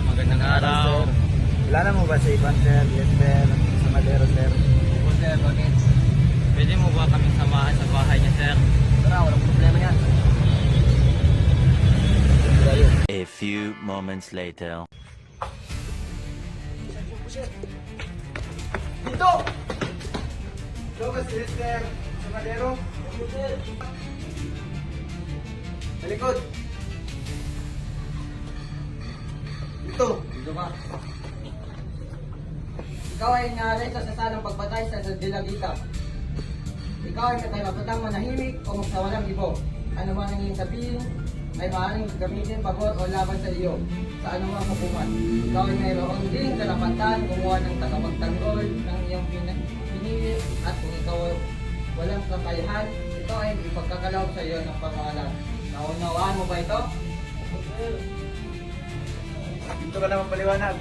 magandang araw. Wala na mo ba sa ibang sir? Yes sir. Sa Madero sir. Opo sir, bakit? Pwede mo ba kami samahan sa bahay niya sir? Tara, walang problema yan. A few moments later. Dito! Ito ba si sir? Sa Madero? Sa likod. Dito. Dito ka. Ikaw ay naaresta sa salang pagpatay sa Dilagita. Ikaw ay katayapatang manahimik o magsawalang ibo. Ano man ang iyong sabihin ay maaaring gamitin pabor o laban sa iyo sa anumang hukuman. Ikaw ay mayroon din karapatan kumuha ng tagapagtanggol ng iyong pinili at kung ikaw ay walang kakayahan, ito ay ipagkakalaw sa iyo ng pangalan. Naunawaan mo ba ito? Dito ka naman paliwanag.